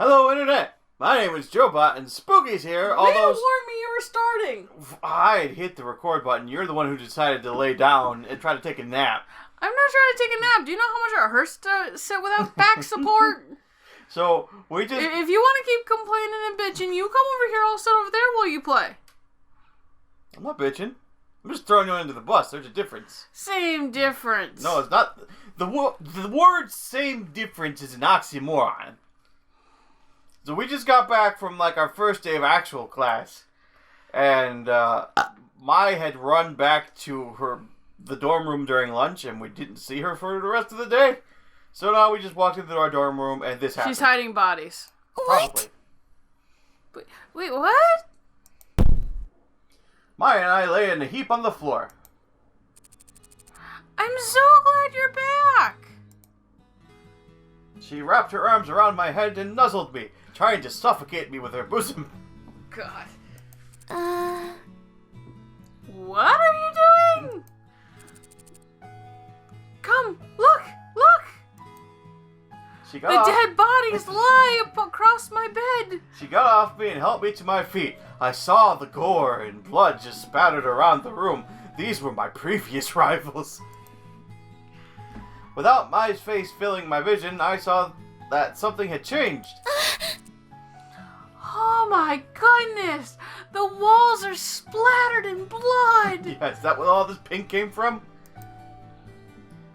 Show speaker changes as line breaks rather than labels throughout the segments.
Hello, Internet! My name is Joebot, and Spooky's here,
You
although...
warned me you were starting!
I had hit the record button. You're the one who decided to lay down and try to take a nap.
I'm not trying to take a nap. Do you know how much it hurts to sit without back support?
So, we just...
If you want to keep complaining and bitching, you come over here, I'll sit over there while you play.
I'm not bitching. I'm just throwing you under the bus. There's a difference.
Same difference.
No, it's not. The word same difference is an oxymoron. So we just got back from, our first day of actual class. And, Mai had run back to the dorm room during lunch, and we didn't see her for the rest of the day. So now we just walked into our dorm room, and this happened.
She's hiding bodies.
Probably.
Wait, what?
Mai and I lay in a heap on the floor.
I'm so glad you're back.
She wrapped her arms around my head and nuzzled me, trying to suffocate me with her bosom.
God. What are you doing? Come, look!
The
dead bodies lie across my bed.
She got off me and helped me to my feet. I saw the gore and blood just spattered around the room. These were my previous rivals. Without Mai's face filling my vision, I saw that something had changed.
Oh my goodness! The walls are splattered in blood!
Yeah, is that where all this pink came from?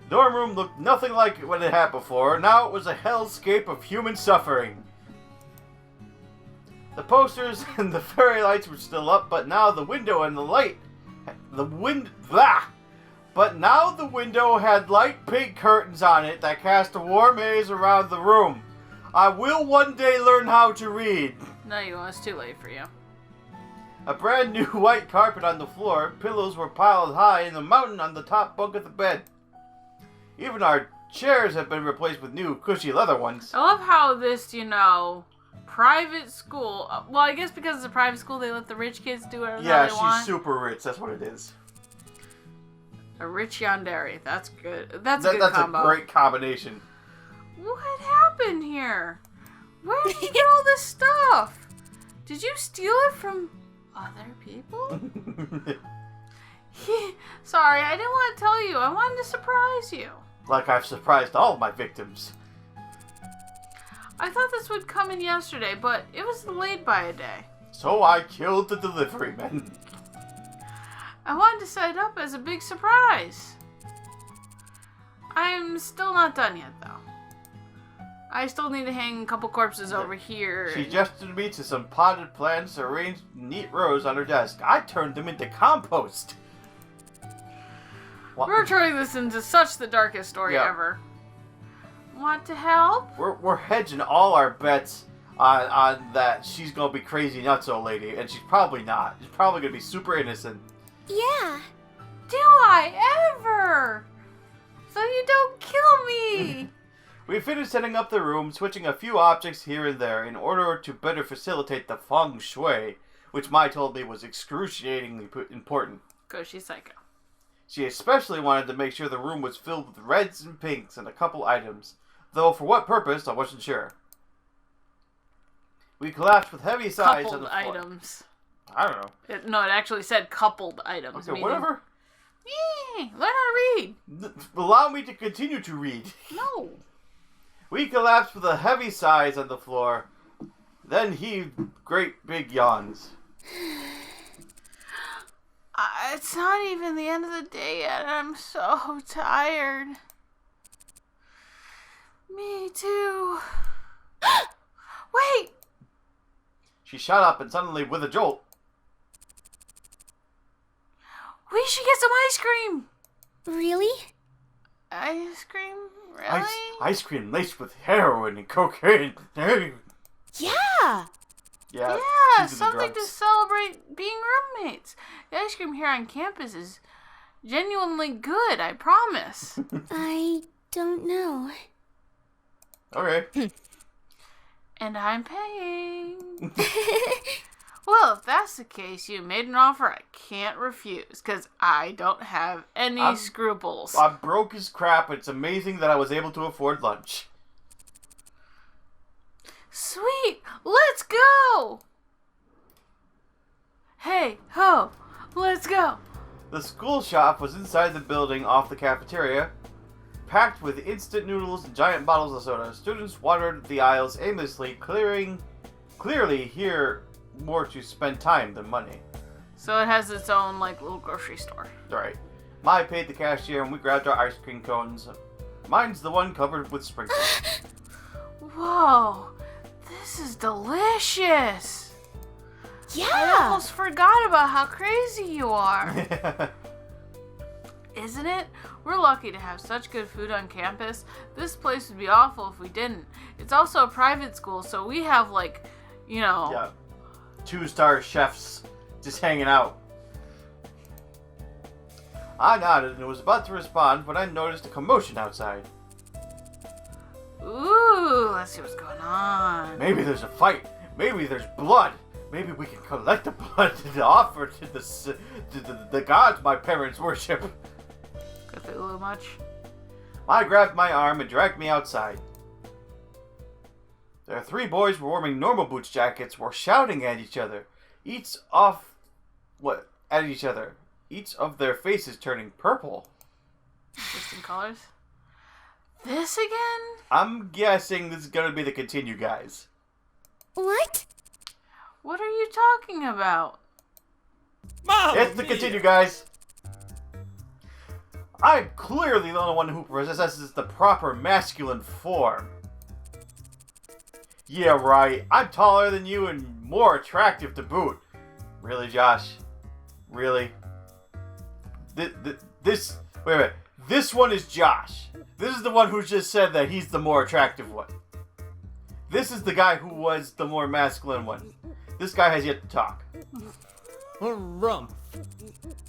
The dorm room looked nothing like what it had before. Now it was a hellscape of human suffering. The posters and the fairy lights were still up, but now the window and the light... But now the window had light pink curtains on it that cast a warm haze around the room. I will one day learn how to read.
No, it's too late for you.
A brand new white carpet on the floor, pillows were piled high in the mountain on the top bunk of the bed. Even our chairs have been replaced with new, cushy leather ones.
I love how this, private school... Well, I guess because it's a private school, they let the rich kids do whatever they want.
Yeah, she's super rich. That's what it is.
A rich yandere. That's good. That's a good combo.
That's a great combination.
What happened here? Where did you get all this stuff? Did you steal it from other people? Sorry, I didn't want to tell you. I wanted to surprise you.
Like I've surprised all of my victims.
I thought this would come in yesterday, but it was delayed by a day.
So I killed the delivery man.
I wanted to set it up as a big surprise. I'm still not done yet, though. I still need to hang a couple corpses over here.
She gestured me to some potted plants arranged in neat rows on her desk. I turned them into compost.
We're turning this into such the darkest story ever. Want to help?
We're hedging all our bets on that she's gonna be crazy nutso lady, and she's probably not. She's probably gonna be super innocent.
Yeah.
Do I ever? So you don't kill me.
We finished setting up the room, switching a few objects here and there in order to better facilitate the feng shui, which Mai told me was excruciatingly important.
Because she's psycho.
She especially wanted to make sure the room was filled with reds and pinks and a couple items, though for what purpose I wasn't sure. We collapsed with heavy sighs on the floor.
Coupled items.
I don't know.
It actually said coupled items.
Okay,
meaning,
whatever.
Learn how to read.
Allow me to continue to read.
No.
We collapsed with a heavy sighs on the floor, then heaved great big yawns.
It's not even the end of the day yet. I'm so tired. Me too. Wait!
She shot up and suddenly, with a jolt...
We should get some ice cream!
Really?
Ice cream? Really?
Ice cream laced with heroin and cocaine.
Yeah!
Yeah,
something to celebrate being roommates. The ice cream here on campus is genuinely good, I promise.
I don't know.
Okay.
And I'm paying. Well, if that's the case, you made an offer I can't refuse, because I don't have any scruples.
I'm broke as crap. It's amazing that I was able to afford lunch.
Sweet. ho! Hey, ho! Let's go!
The school shop was inside the building off the cafeteria, packed with instant noodles and giant bottles of soda. Students wandered the aisles aimlessly, clearly here more to spend time than money.
So it has its own, like, little grocery store.
Right. Mai paid the cashier and we grabbed our ice cream cones. Mine's the one covered with sprinkles.
Whoa! This is delicious! I
Yeah.
almost forgot about how crazy you are. Isn't it? We're lucky to have such good food on campus. This place would be awful if we didn't. It's also a private school, so we have, like, you know...
Yeah. 2-star chefs just hanging out. I nodded and was about to respond when I noticed a commotion outside.
Ooh, let's see what's going on.
Maybe there's a fight. Maybe there's blood. Maybe we can collect the blood to offer to the gods my parents worship.
Cthulhu much?
I grabbed my arm and dragged me outside. The 3 boys were wearing normal boots jackets, were shouting at each other. Each of their faces turning purple.
Interesting colors. This again?
I'm guessing this is gonna be the continue, guys.
What?
What are you talking about?
It's the continue, guys. I'm clearly the only one who possesses the proper masculine form. Yeah, right. I'm taller than you and more attractive to boot. Really, Josh? Really? Wait a minute. This one is Josh. This is the one who just said that he's the more attractive one. This is the guy who was the more masculine one. This guy has yet to talk.
Rump.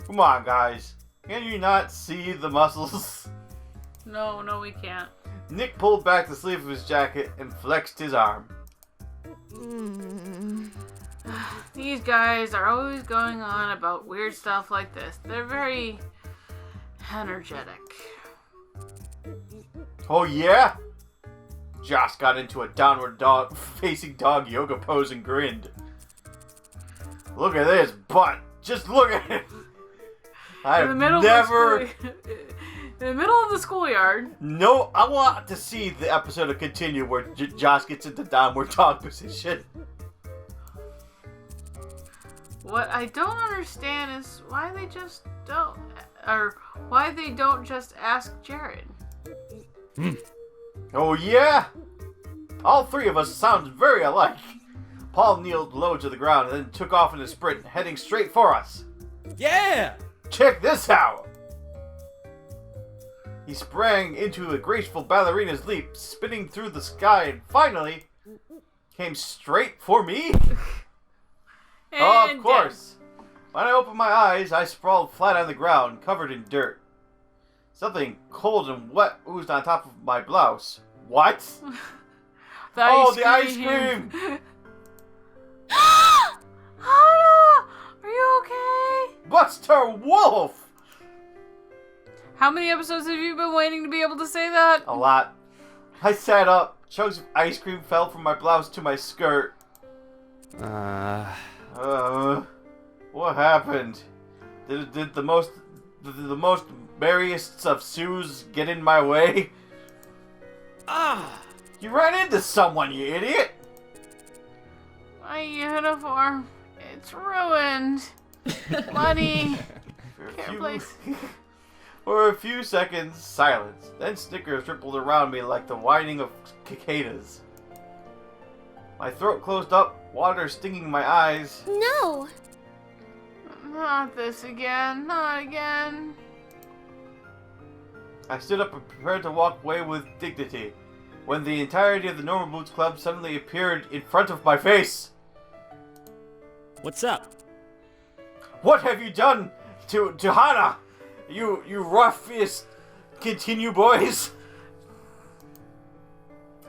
Come on, guys. Can you not see the muscles?
No, we can't.
Nick pulled back the sleeve of his jacket and flexed his arm.
These guys are always going on about weird stuff like this. They're very energetic.
Oh yeah? Josh got into a downward facing dog yoga pose and grinned. Look at this butt. Just look at it. I've never...
In the middle of the schoolyard.
No, I want to see the episode of Continue where Josh gets into downward dog position.
What I don't understand is why they don't just ask Jared.
Oh yeah? All 3 of us sound very alike. Paul kneeled low to the ground and then took off in a sprint, heading straight for us.
Yeah!
Check this out! He sprang into a graceful ballerina's leap, spinning through the sky, and finally came straight for me. Oh, of course. When I opened my eyes, I sprawled flat on the ground, covered in dirt. Something cold and wet oozed on top of my blouse. What?
The ice
cream!
Hana! Are you okay?
Buster Wolf!
How many episodes have you been waiting to be able to say that?
A lot. I sat up. Chunks of ice cream fell from my blouse to my skirt. What happened? Did the most merriest of Sues get in my way? You ran into someone, you idiot!
My uniform. It's ruined. Money. Can't place.
For a few seconds, silence. Then snickers rippled around me like the whining of cicadas. My throat closed up, water stinging my eyes.
No.
Not this again. Not again.
I stood up and prepared to walk away with dignity, when the entirety of the Normal Boots Club suddenly appeared in front of my face.
What's up?
What have you done to Hana? You ruffiest continue boys?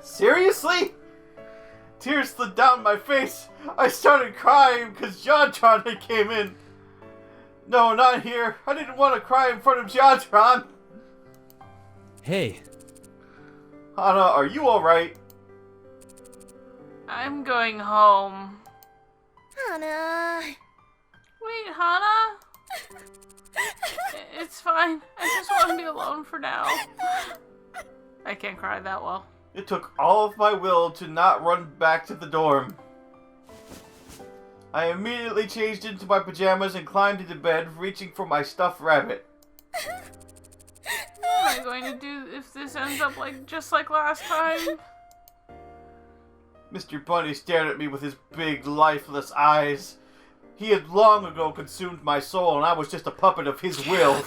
Seriously? Tears slid down my face. I started crying because JonTron had came in. No, not here. I didn't want to cry in front of JonTron.
Hey.
Hana, are you alright?
I'm going home.
Hana.
Wait, Hana? It's fine. I just want to be alone for now. I can't cry that well.
It took all of my will to not run back to the dorm. I immediately changed into my pajamas and climbed into bed, reaching for my stuffed rabbit.
What am I going to do if this ends up just like last time?
Mr. Bunny stared at me with his big, lifeless eyes. He had long ago consumed my soul, and I was just a puppet of his will.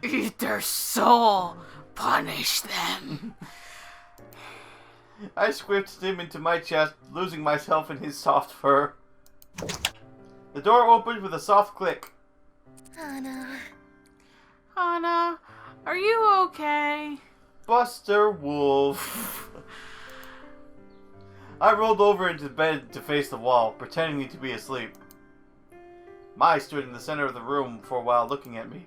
Eat their soul. Punish them.
I squished him into my chest, losing myself in his soft fur. The door opened with a soft click.
Hana.
Hana, are you okay?
Buster Wolf. I rolled over into bed to face the wall, pretending to be asleep. Mai stood in the center of the room for a while, looking at me.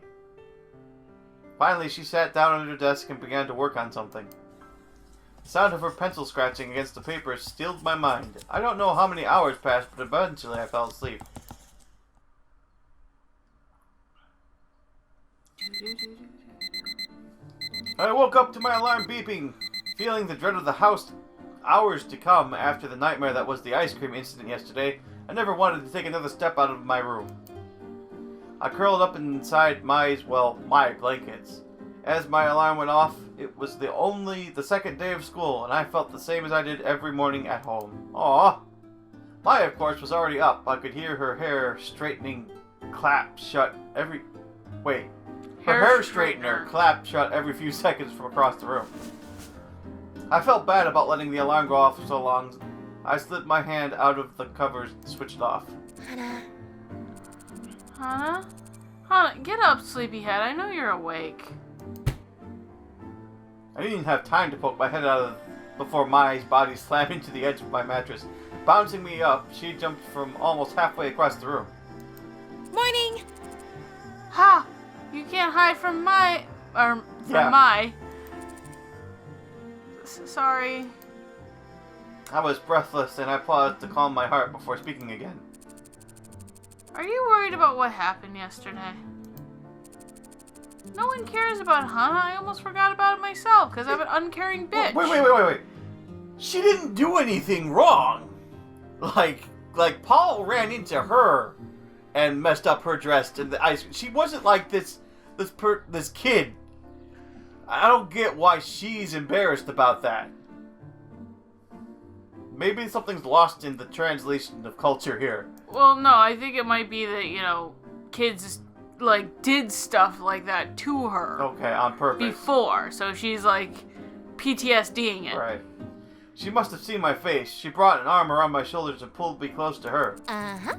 Finally, she sat down at her desk and began to work on something. The sound of her pencil scratching against the paper stilled my mind. I don't know how many hours passed, but eventually I fell asleep. I woke up to my alarm beeping, feeling the dread of the hours to come after the nightmare that was the ice cream incident yesterday. I never wanted to take another step out of my room. I curled up inside my blankets. As my alarm went off, it was the second day of school, and I felt the same as I did every morning at home. Aww. Maya, of course, was already up. I could hear her hair straightening clap shut every... Wait. Her hair straightener clap shut every few seconds from across the room. I felt bad about letting the alarm go off for so long. I slid my hand out of the covers and switched off.
Hana.
Hana? Hana, get up, sleepyhead. I know you're awake.
I didn't even have time to poke my head out before Mai's body slammed into the edge of my mattress. Bouncing me up, she jumped from almost halfway across the room.
Morning.
Ha! You can't hide from Mai. Sorry.
I was breathless and I paused to calm my heart before speaking again.
Are you worried about what happened yesterday? No one cares about Hana. I almost forgot about it myself because I'm an uncaring bitch.
Wait. She didn't do anything wrong. Like Paul ran into her and messed up her dress in the ice. She wasn't like this kid. I don't get why she's embarrassed about that. Maybe something's lost in the translation of culture here.
Well, no, I think it might be that, kids, did stuff like that to her.
Okay, on purpose.
Before, so she's, PTSDing it.
Right. She must have seen my face. She brought an arm around my shoulders and pulled me close to her.
Uh-huh.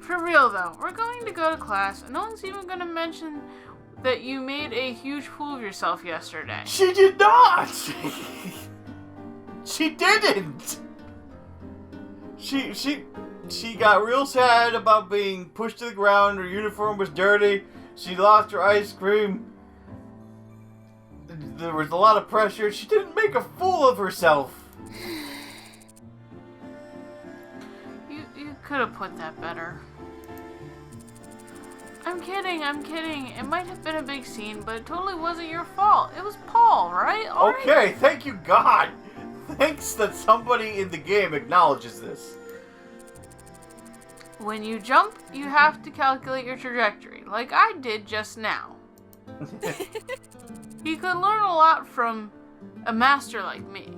For real, though, we're going to go to class, and no one's even going to mention that you made a huge fool of yourself yesterday.
She did not! She didn't! She got real sad about being pushed to the ground. Her uniform was dirty. She lost her ice cream. There was a lot of pressure. She didn't make a fool of herself.
You could have put that better. I'm kidding. It might have been a big scene, but it totally wasn't your fault. It was Paul, right?
Okay, thank you, God. Thanks that somebody in the game acknowledges this.
When you jump, you have to calculate your trajectory, like I did just now. You could learn a lot from a master like me.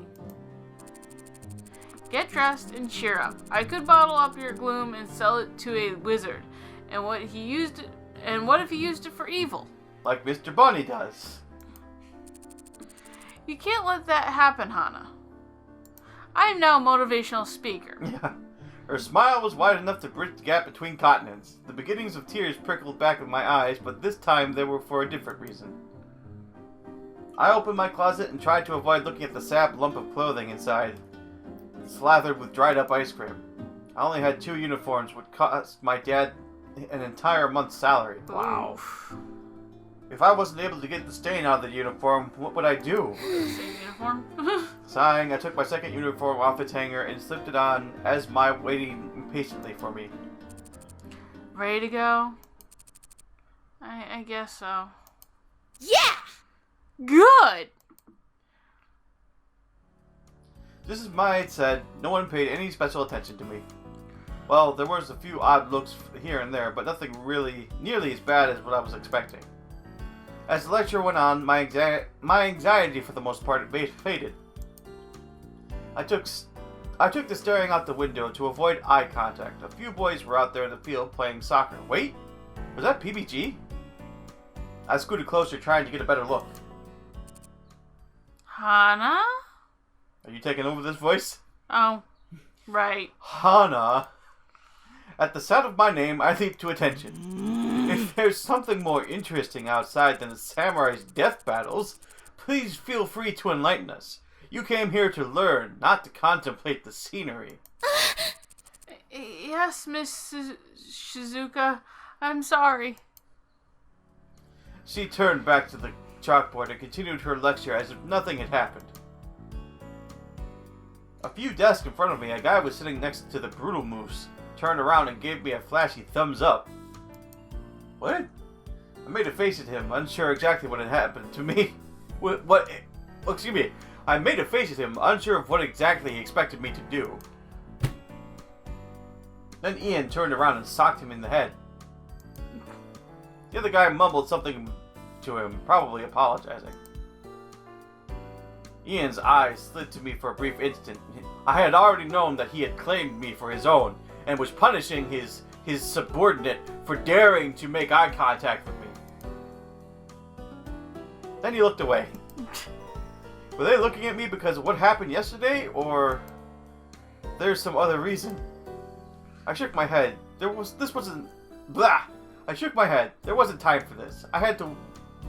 Get dressed and cheer up. I could bottle up your gloom and sell it to a wizard. And what if he used it for evil?
Like Mr. Bunny does.
You can't let that happen, Hana. I am now a motivational speaker.
Yeah. Her smile was wide enough to bridge the gap between continents. The beginnings of tears prickled back in my eyes, but this time they were for a different reason. I opened my closet and tried to avoid looking at the sap lump of clothing inside, slathered with dried up ice cream. I only had 2 uniforms, which cost my dad an entire month's salary.
Wow.
If I wasn't able to get the stain out of the uniform, what would I do?
Same uniform uniform.
Sighing, I took my second uniform off its hanger and slipped it on as my waiting impatiently for me.
Ready to go? I guess so.
Yeah!
Good!
Just as Mai had said, no one paid any special attention to me. Well, there was a few odd looks here and there, but nothing really nearly as bad as what I was expecting. As the lecture went on, my anxiety for the most part faded. I took to staring out the window to avoid eye contact. A few boys were out there in the field playing soccer. Wait, was that PBG? I scooted closer, trying to get a better look.
Hana?
Are you taking over this voice?
Oh, right.
Hana. At the sound of my name, I leaped to attention. If there's something more interesting outside than the samurai's death battles, please feel free to enlighten us. You came here to learn, not to contemplate the scenery.
Yes, Miss Shizuka. I'm sorry.
She turned back to the chalkboard and continued her lecture as if nothing had happened. A few desks in front of me, a guy was sitting next to the brutal moose, turned around and gave me a flashy thumbs up. What? I made a face at him, unsure exactly what had happened to me. Excuse me. I made a face at him, unsure of what exactly he expected me to do. Then Ian turned around and socked him in the head. The other guy mumbled something to him, probably apologizing. Ian's eyes slid to me for a brief instant. I had already known that he had claimed me for his own, and was punishing his subordinate for daring to make eye contact with me. Then he looked away. Were they looking at me because of what happened yesterday, or there's some other reason? I shook my head. I shook my head. There wasn't time for this. I had to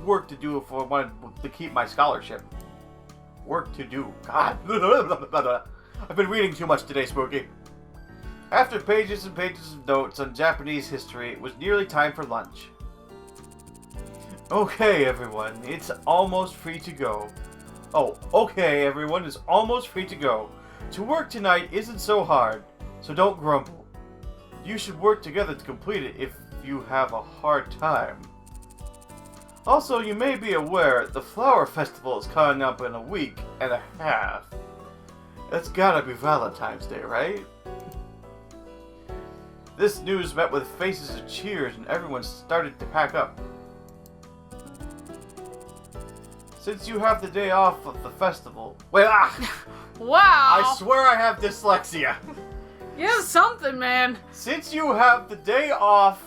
work to do if I wanted to keep my scholarship. Work to do. God. I've been reading too much today, Spooky. After pages and pages of notes on Japanese history, it was nearly time for lunch. Okay, everyone. It's almost free to go. Oh, okay, everyone is almost free to go. To work tonight isn't so hard, so don't grumble. You should work together to complete it if you have a hard time. Also, you may be aware the flower festival is coming up in a week and a half. That's gotta be Valentine's Day, right? This news met with faces of cheers and everyone started to pack up. Since you have the day off of the festival...
Wow!
I swear I have dyslexia.
You have something, man.
Since you have the day off...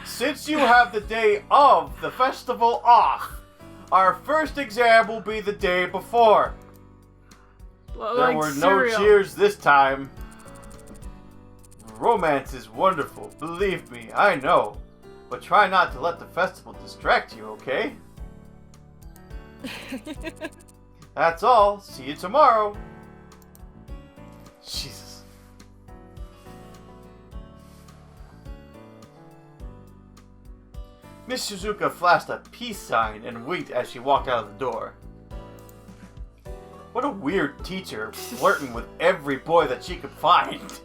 Since you have the day of the festival off, our first exam will be the day before.
Well,
there
like
were
cereal.
no cheers this time. Romance is wonderful, believe me, I know. But try not to let the festival distract you, okay? That's all. See you tomorrow. Jesus. Miss Shizuka flashed a peace sign and winked as she walked out of the door. What a weird teacher, flirting with every boy that she could find.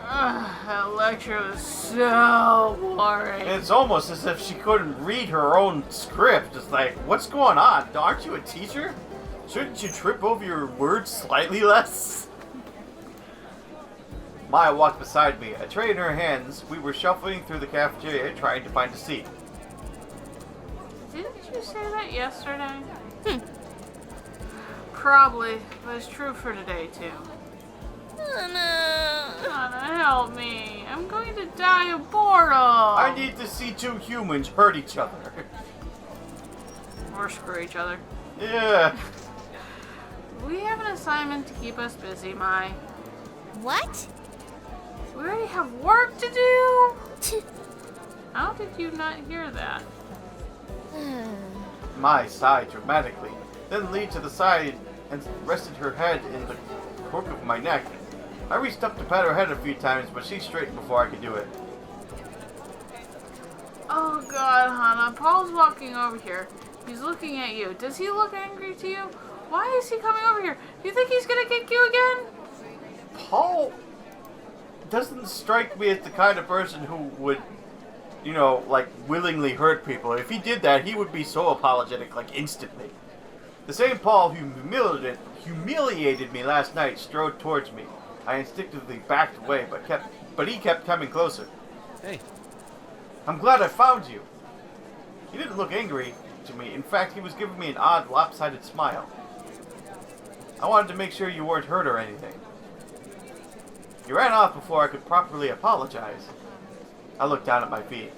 That lecture was so boring.
It's almost as if she couldn't read her own script. It's like, what's going on? Aren't you a teacher? Shouldn't you trip over your words slightly less? Maya walked beside me, a tray in her hands. We were shuffling through the cafeteria trying to find a seat.
Didn't you say that yesterday? Probably, but it's true for today too. Anna, help me. I'm going to die of boredom.
I need to see two humans hurt each other.
Or screw each other.
Yeah.
We have an assignment to keep us busy, Mai.
What?
We already have work to do. How did you not hear that?
Mai sighed dramatically, then leaned to the side and rested her head in the crook of my neck. I reached up to pat her head a few times, but she straightened before I could do it.
Oh God, Hana. Paul's walking over here. He's looking at you. Does he look angry to you? Why is he coming over here? Do you think he's gonna kick you again?
Paul doesn't strike me as the kind of person who would, you know, like, willingly hurt people. If he did that, he would be so apologetic, like, instantly. The same Paul who humiliated me last night strode towards me. I instinctively backed away, but he kept coming closer.
Hey.
I'm glad I found you. He didn't look angry to me. In fact, he was giving me an odd, lopsided smile. I wanted to make sure you weren't hurt or anything. You ran off before I could properly apologize. I looked down at my feet.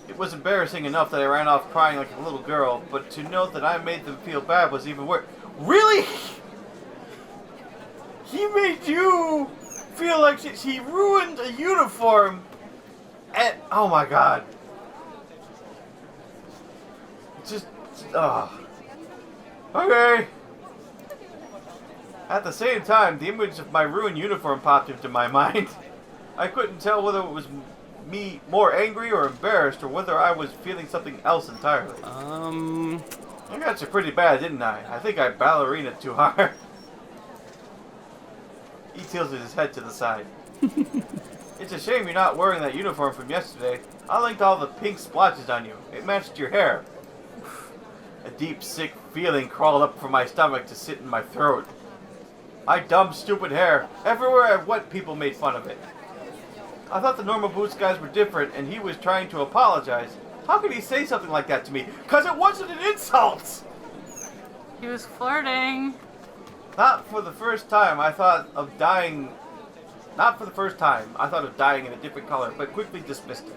It was embarrassing enough that I ran off crying like a little girl, but to know that I made them feel bad was even worse. Really? He made you feel like he ruined a uniform. And, oh my God. Just, okay. At the same time, the image of my ruined uniform popped into my mind. I couldn't tell whether it was me more angry or embarrassed, or whether I was feeling something else entirely. I got you pretty bad, didn't I? I think I ballerinaed too hard. He tilted his head to the side. It's a shame you're not wearing that uniform from yesterday. I linked all the pink splotches on you. It matched your hair. A deep, sick feeling crawled up from my stomach to sit in my throat. My dumb, stupid hair. Everywhere I went, people made fun of it. I thought the normal boots guys were different, and he was trying to apologize. How could he say something like that to me? 'Cause it wasn't an insult!
He was flirting.
Not for the first time I thought of dyeing in a different color, but quickly dismissed it.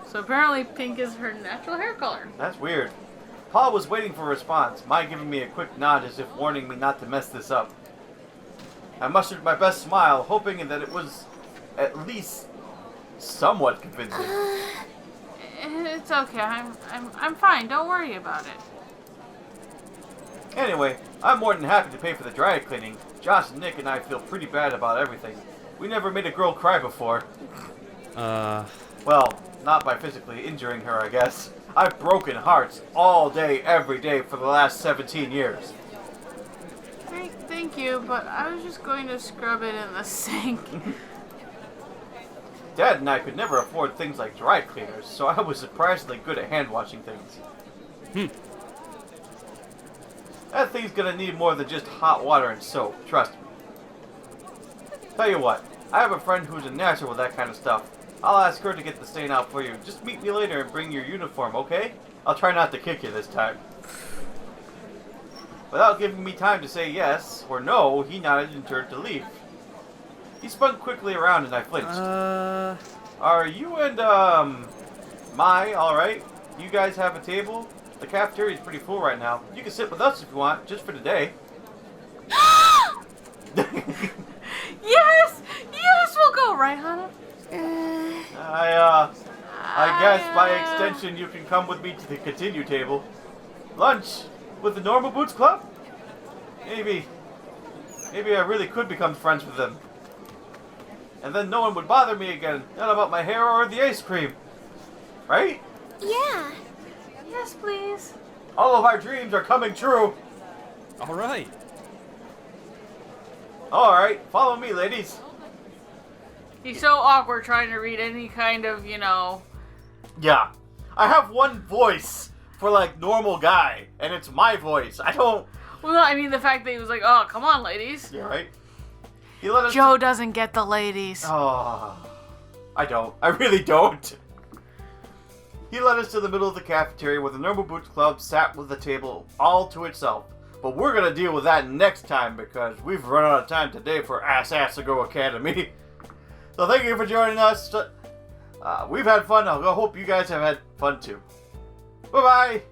So apparently pink is her natural hair color.
That's weird. Paul was waiting for a response, my giving me a quick nod as if warning me not to mess this up. I mustered my best smile, hoping that it was at least somewhat convincing.
It's okay. I'm fine. Don't worry about it.
Anyway, I'm more than happy to pay for the dry cleaning. Josh and Nick and I feel pretty bad about everything. We never made a girl cry before. Well, not by physically injuring her, I guess. I've broken hearts all day, every day for the last 17 years.
Thank you, but I was just going to scrub it in the sink.
Dad and I could never afford things like dry cleaners, so I was surprisingly good at hand washing things. That thing's gonna need more than just hot water and soap, trust me. Tell you what, I have a friend who's a natural with that kind of stuff. I'll ask her to get the stain out for you. Just meet me later and bring your uniform, okay? I'll try not to kick you this time. Without giving me time to say yes or no, he nodded and turned to leave. He spun quickly around and I flinched. Are you and, Mai alright? You guys have a table? The cafeteria's pretty full right now. You can sit with us if you want, just for today.
Yes! Yes, we'll go, right, Hana?
I guess by extension you can come with me to the continue table. Lunch with the Normal Boots Club? Maybe I really could become friends with them. And then no one would bother me again. Not about my hair or the ice cream. Right?
Yeah.
Yes, please.
All of our dreams are coming true.
All right.
Alright, follow me, ladies.
He's so awkward trying to read any kind of,
Yeah. I have one voice for, like, normal guy, and it's my voice. I don't...
Well, I mean, the fact that he was like, oh, come on, ladies.
Yeah, right? He let us...
Joe doesn't get the ladies.
Oh, I don't. I really don't. He led us to the middle of the cafeteria where the Normal Boots Club sat with the table all to itself. But we're going to deal with that next time because we've run out of time today for Asagao Academy. So thank you for joining us. We've had fun. I hope you guys have had fun too. Bye-bye.